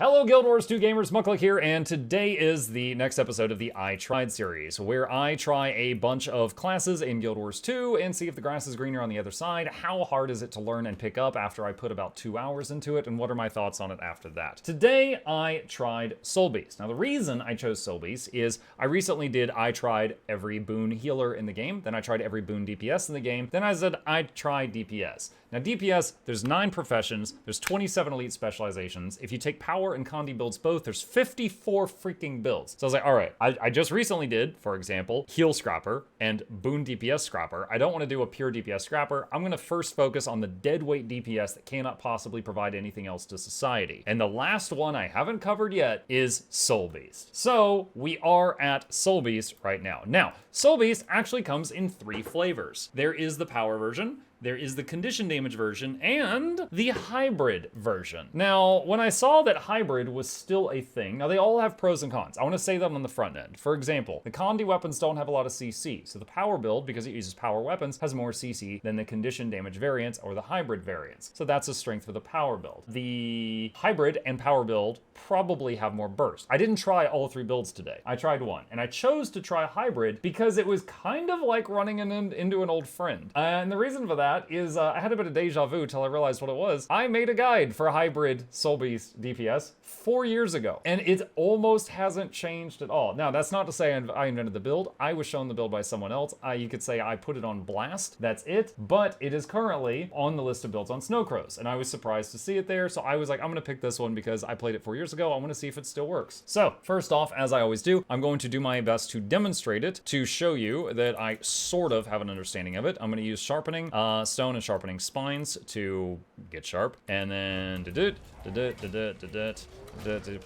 Hello Guild Wars 2 gamers, Muckluck here, and today is the next episode of the I Tried series, where I try a bunch of classes in Guild Wars 2 and see if the grass is greener on the other side. How hard is it to learn and pick up after I put about 2 hours into it, and what are my thoughts on it after that? Today, I tried SOULBEAST. Now the reason I chose SOULBEAST is I recently I tried every boon healer in the game, then I tried every boon DPS in the game, then I said I'd try DPS. Now DPS, there's 9 professions, there's 27 elite specializations. If you take power and Condi builds both, there's 54 freaking builds. So I was like, all right, I just recently did, for example, heal scrapper and boon DPS scrapper. I don't want to do a pure DPS scrapper. I'm gonna first focus on the deadweight DPS that cannot possibly provide anything else to society. And the last one I haven't covered yet is SOULBEAST. So we are at SOULBEAST right now. Now, SOULBEAST actually comes in 3 flavors. There is the power version, there is the condition damage version, and the hybrid version. Now, when I saw that hybrid was still a thing, now they all have pros and cons. I want to say that on the front end. For example, the Condi weapons don't have a lot of CC, so the power build, because it uses power weapons, has more CC than the condition damage variants or the hybrid variants. So that's a strength for the power build. The hybrid and power build probably have more burst. I didn't try all 3 builds today. I tried one, and I chose to try hybrid because it was kind of like running into an old friend. And the reason for that is I had a bit of deja vu till I realized what it was. I made a guide for hybrid SOULBEAST DPS 4 years ago, and it almost hasn't changed at all. Now, that's not to say I invented the build. I was shown the build by someone else. You could say I put it on blast. That's it. But it is currently on the list of builds on Snowcrows, and I was surprised to see it there. So I was like, I'm gonna pick this one because I played it 4 years ago. I want to see if it still works. So first off, as I always do, I'm going to do my best to demonstrate it to show you that I sort of have an understanding of it. I'm going to use sharpening stone and sharpening spines to get sharp, and then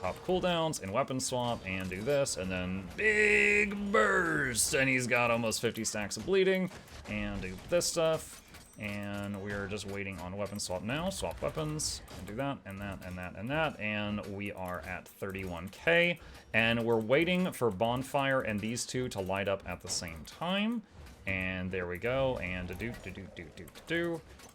pop cooldowns and weapon swap and do this, and then big burst, and he's got almost 50 stacks of bleeding, and do this stuff. And we're just waiting on weapon swap now. Swap weapons, and do that, and that, and that, and that, and we are at 31k. And we're waiting for Bonfire and these 2 to light up at the same time. And there we go, and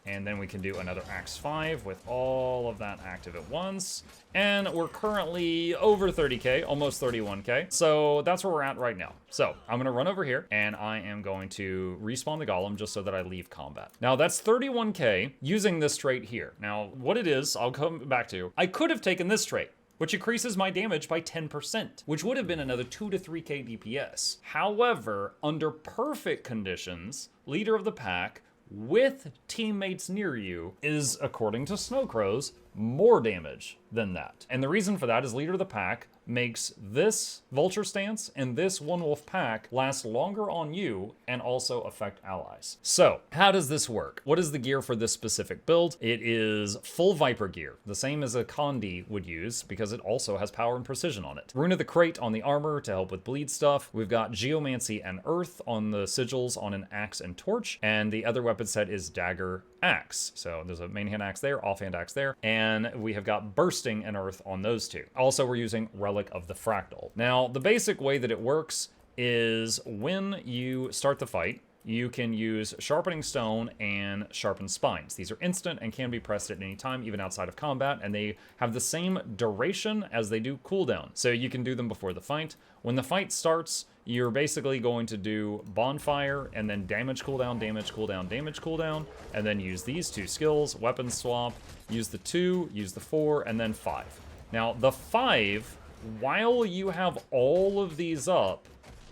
and then we can do another Axe 5 with all of that active at once. And we're currently over 30k, almost 31k. So that's where we're at right now. So I'm gonna run over here, and I am going to respawn the Golem just so that I leave combat. Now that's 31k using this trait here. Now what it is, I'll come back to. I could have taken this trait, which increases my damage by 10%, which would have been another 2 to 3k DPS. However, under perfect conditions, leader of the pack with teammates near you is, according to Snowcrows, more damage than that. And the reason for that is leader of the pack makes this vulture stance and this one wolf pack last longer on you and also affect allies. So how does this work? What is the gear for this specific build? It is full Viper gear, the same as a Condi would use because it also has power and precision on it. Rune of the Crate on the armor to help with bleed stuff. We've got Geomancy and Earth on the sigils on an axe and torch, and the other weapon set is dagger axe. So there's a main hand axe there, offhand axe there, and we have got bursting and earth on those 2. Also, we're using Relic of the Fractal. Now, the basic way that it works is when you start the fight, you can use Sharpening Stone and Sharpen Spines. These are instant and can be pressed at any time, even outside of combat, and they have the same duration as they do cooldown. So you can do them before the fight. When the fight starts, you're basically going to do Bonfire and then damage cooldown, damage cooldown, damage cooldown, and then use these 2 skills, weapon swap, use the 2, use the 4, and then 5. Now, the 5, while you have all of these up,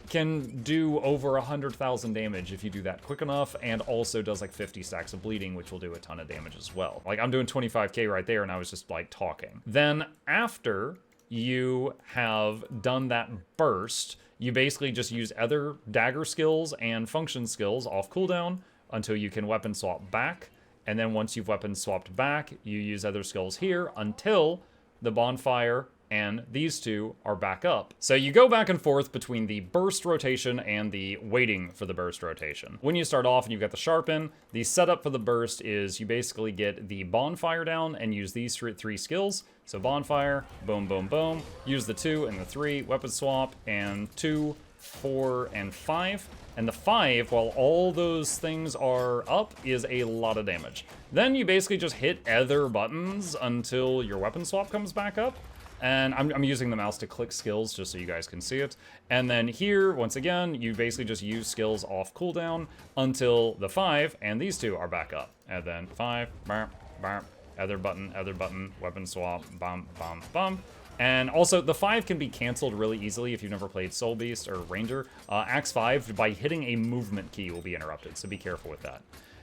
can do over 100,000 damage if you do that quick enough, and also does like 50 stacks of bleeding, which will do a ton of damage as well. Like, I'm doing 25k right there, and I was just like talking. Then after you have done that burst, you basically just use other dagger skills and function skills off cooldown until you can weapon swap back. And then once you've weapon swapped back, you use other skills here until the Bonfire and these 2 are back up. So you go back and forth between the burst rotation and the waiting for the burst rotation. When you start off and you've got the sharpen, the setup for the burst is you basically get the Bonfire down and use these 3 skills. So Bonfire, boom, boom, boom. Use the 2 and the 3, weapon swap, and 2, 4, and 5. And the 5, while all those things are up, is a lot of damage. Then you basically just hit other buttons until your weapon swap comes back up. And I'm using the mouse to click skills just so you guys can see it. And then here, once again, you basically just use skills off cooldown until the 5, and these two are back up. And then 5, bam, bam, other button, weapon swap, bum, bum, bum. And also, the 5 can be canceled really easily if you've never played SOULBEAST or Ranger. Axe 5, by hitting a movement key, will be interrupted, so be careful with that.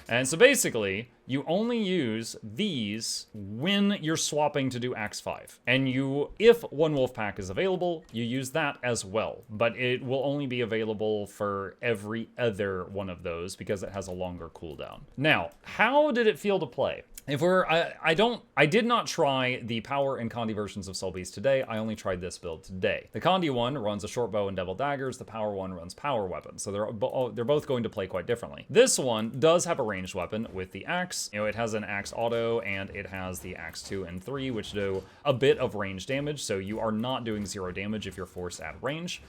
And so basically, you only use these when you're swapping to do Axe 5. And if one wolf pack is available, you use that as well. But it will only be available for every other one of those because it has a longer cooldown. Now, how did it feel to play? I did not try the power and Condi versions of SOULBEAST today. I only tried this build today. The Condi one runs a short bow and devil daggers. The power one runs power weapons. So they're both going to play quite differently. This one does have a ranged weapon with the axe. You know, it has an axe auto and it has the axe 2 and 3, which do a bit of range damage. So you are not doing 0 damage if you're forced at range,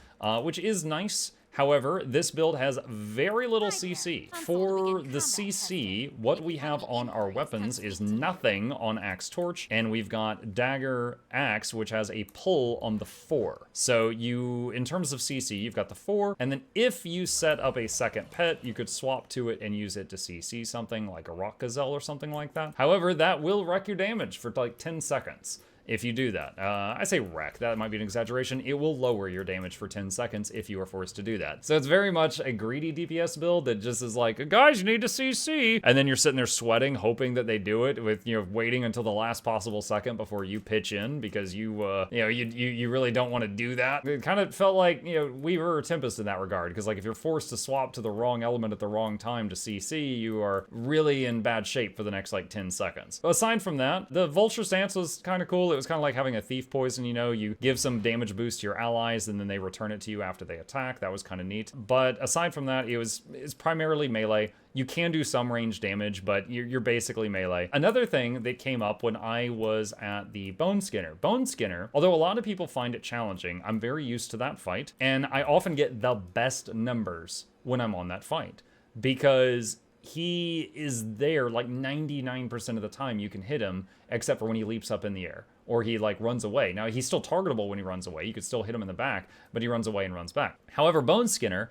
which is nice. However, this build has very little CC. For the CC, what we have on our weapons is nothing on Axe Torch, and we've got Dagger Axe, which has a pull on the 4. So in terms of CC, you've got the 4, and then if you set up a second pet, you could swap to it and use it to CC something like a Rock Gazelle or something like that. However, that will wreck your damage for like 10 seconds. If you do that. I say wreck, that might be an exaggeration. It will lower your damage for 10 seconds if you are forced to do that. So it's very much a greedy DPS build that just is like, guys, you need to CC. And then you're sitting there sweating, hoping that they do it with, waiting until the last possible second before you pitch in because you really don't want to do that. It kind of felt like, we were Tempest in that regard because like if you're forced to swap to the wrong element at the wrong time to CC, you are really in bad shape for the next like 10 seconds. But aside from that, the Vulture stance was kind of cool. It was kind of like having a thief poison, you give some damage boost to your allies and then they return it to you after they attack. That was kind of neat. But aside from that, it's primarily melee. You can do some range damage, but you're basically melee. Another thing that came up when I was at the Bone Skinner. Bone Skinner, although a lot of people find it challenging, I'm very used to that fight, and I often get the best numbers when I'm on that fight because he is there like 99% of the time you can hit him, except for when he leaps up in the air or he like runs away. Now he's still targetable when he runs away. You could still hit him in the back, but he runs away and runs back. However, Bone Skinner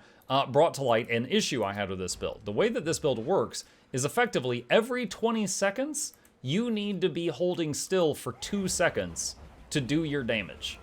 brought to light an issue I had with this build. The way that this build works is effectively every 20 seconds, you need to be holding still for 2 seconds to do your damage.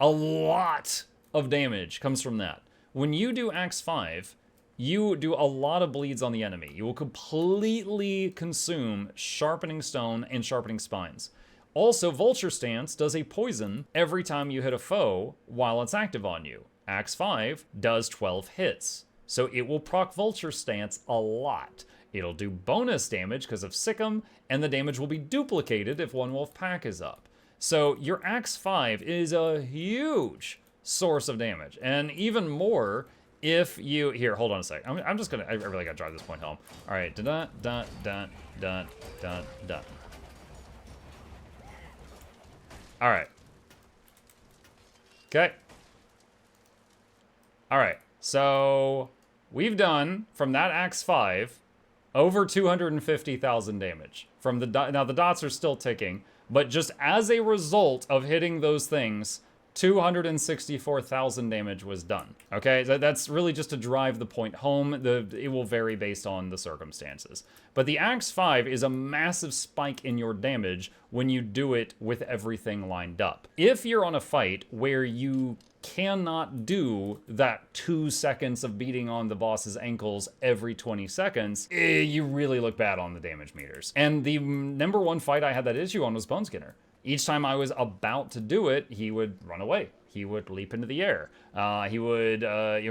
A lot of damage comes from that. When you do Axe 5, you do a lot of bleeds on the enemy. You will completely consume Sharpening Stone and Sharpening Spines. Also, Vulture Stance does a poison every time you hit a foe while it's active on you. Axe 5 does 12 hits, so it will proc Vulture Stance a lot. It'll do bonus damage because of Sick'em, and the damage will be duplicated if one wolf pack is up. So your Axe 5 is a huge source of damage, and even more if you... Here, hold on a sec. I'm just gonna... I really gotta drive this point home. All right, dun. All right. Okay. All right. So we've done from that Axe 5 over 250,000 damage. From the now the dots are still ticking, but just as a result of hitting those things, 264,000 damage was done. Okay, that's really just to drive the point home. It will vary based on the circumstances. But the Axe 5 is a massive spike in your damage when you do it with everything lined up. If you're on a fight where you cannot do that 2 seconds of beating on the boss's ankles every 20 seconds, you really look bad on the damage meters. And the number one fight I had that issue on was Bone Skinner. Each time I was about to do it, he would run away. He would leap into the air. He would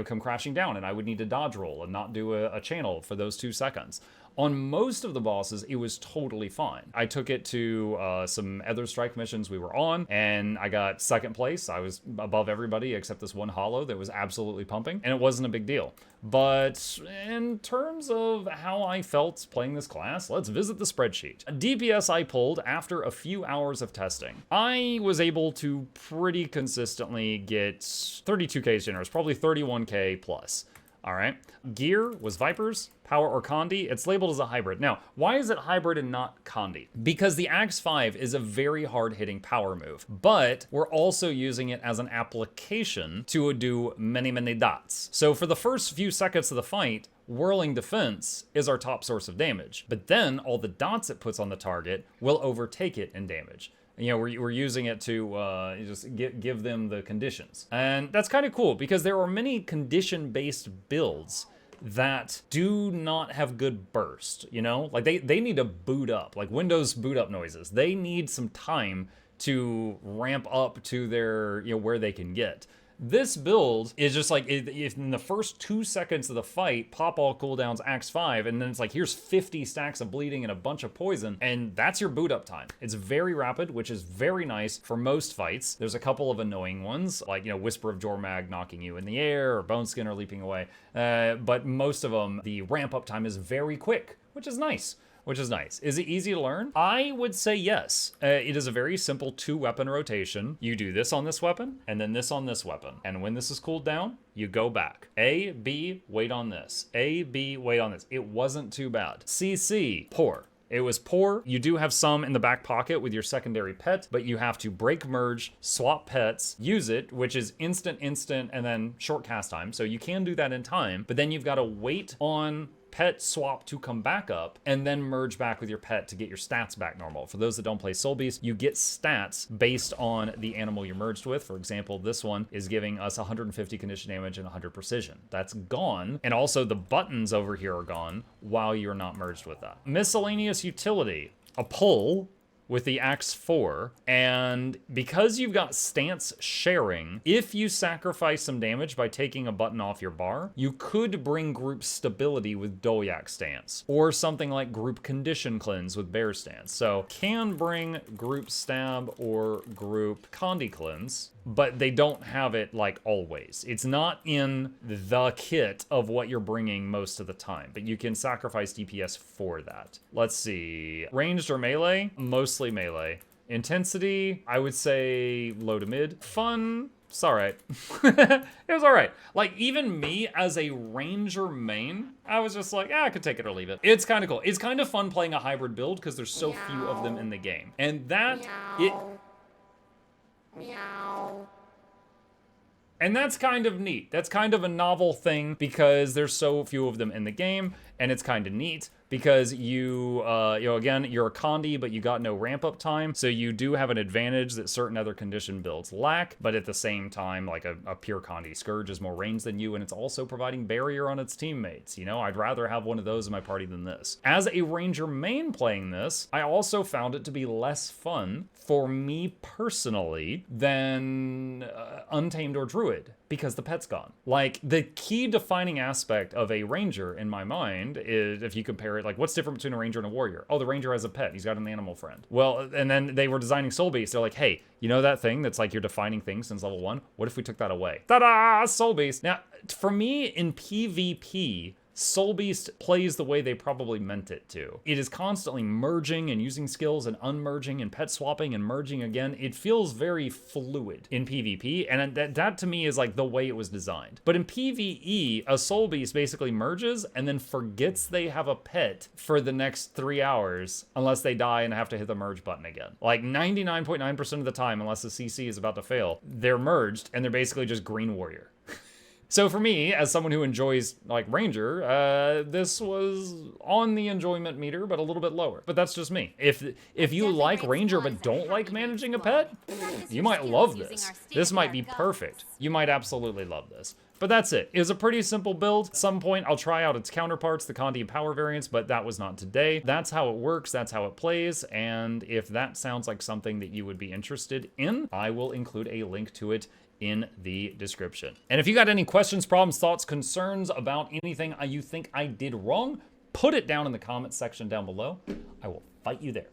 come crashing down, and I would need to dodge roll and not do a channel for those 2 seconds. On most of the bosses, it was totally fine. I took it to some other strike missions we were on, and I got second place. I was above everybody except this one hollow that was absolutely pumping, and it wasn't a big deal. But in terms of how I felt playing this class, let's visit the spreadsheet. A DPS I pulled after a few hours of testing. I was able to pretty consistently get 32k generous, probably 31k plus. All right. Gear was Vipers, Power, or Condi. It's labeled as a hybrid. Now, why is it hybrid and not Condi? Because the Axe 5 is a very hard-hitting power move, but we're also using it as an application to do many, many dots. So for the first few seconds of the fight, Whirling Defense is our top source of damage, but then all the dots it puts on the target will overtake it in damage. You know, we're using it to just give them the conditions. And that's kind of cool because there are many condition-based builds that do not have good burst, you know? Like they need to boot up, like Windows boot up noises. They need some time to ramp up to their, you know, where they can get. This build is just like, if in the first 2 seconds of the fight, pop all cooldowns, Axe 5, and then it's like, here's 50 stacks of bleeding and a bunch of poison, and that's your boot up time. It's very rapid, which is very nice for most fights. There's a couple of annoying ones, like, you know, Whisper of Jormag knocking you in the air, or Bone Skinner leaping away, but most of them, the ramp up time is very quick, which is nice. Is it easy to learn? I would say yes. It is a very simple 2-weapon rotation. You do this on this weapon, and then this on this weapon. And when this is cooled down, you go back. A, B, wait on this. A, B, wait on this. It wasn't too bad. CC, poor. It was poor. You do have some in the back pocket with your secondary pet, but you have to break merge, swap pets, use it, which is instant, and then short cast time. So you can do that in time, but then you've got to wait on pet swap to come back up, and then merge back with your pet to get your stats back normal. For those that don't play SOULBEAST, you get stats based on the animal you're merged with. For example, this one is giving us 150 condition damage and 100 precision. That's gone, and also the buttons over here are gone while you're not merged with that. Miscellaneous utility, a pull with the Axe 4, and because you've got stance sharing, if you sacrifice some damage by taking a button off your bar, you could bring group stability with Dolyak stance, or something like group condition cleanse with Bear stance. So can bring group stab or group Condi cleanse, but they don't have it like always. It's not in the kit of what you're bringing most of the time, but you can sacrifice DPS for that. Let's see, ranged or melee? Mostly melee. Intensity, I would say low to mid. Fun, it's all right. It was all right. Like even me as a ranger main, I was just like, I could take it or leave it. It's kind of cool. It's kind of fun playing a hybrid build because there's so few of them in the game. And that, and that's kind of neat. That's kind of a novel thing because there's so few of them in the game, and it's kind of neat because you know, again, you're a Condi, but you got no ramp up time, so you do have an advantage that certain other condition builds lack, but at the same time, like a pure Condi Scourge is more range than you, and it's also providing barrier on its teammates. You know, I'd rather have one of those in my party than this. As a ranger main playing this, I also found it to be less fun for me personally than Untamed or Druid, because the pet's gone. Like, the key defining aspect of a ranger in my mind is, if you compare it, like, what's different between a ranger and a warrior? Oh, the ranger has a pet. He's got an animal friend. Well, and then they were designing SOULBEAST. They're like, hey, you know that thing that's like your defining thing since level 1? What if we took that away? Ta-da! SOULBEAST! Now, for me, in PvP, SOULBEAST plays the way they probably meant it to. It is constantly merging and using skills and unmerging and pet swapping and merging again. It feels very fluid in PvP, and that to me is like the way it was designed. But in PvE, a SOULBEAST basically merges and then forgets they have a pet for the next 3 hours unless they die and have to hit the merge button again. Like 99.9% of the time, unless the CC is about to fail, they're merged and they're basically just green warrior. So for me, as someone who enjoys, like, Ranger, this was on the enjoyment meter, but a little bit lower. But that's just me. If you like Ranger but don't like managing a pet, you might love this. This might be perfect. You might absolutely love this. But that's it. It was a pretty simple build. At some point, I'll try out its counterparts, the Condi and Power variants, but that was not today. That's how it works. That's how it plays. And if that sounds like something that you would be interested in, I will include a link to it in the description. And if you got any questions, problems, thoughts, concerns about anything you think I did wrong, put it down in the comments section down below. I will fight you there.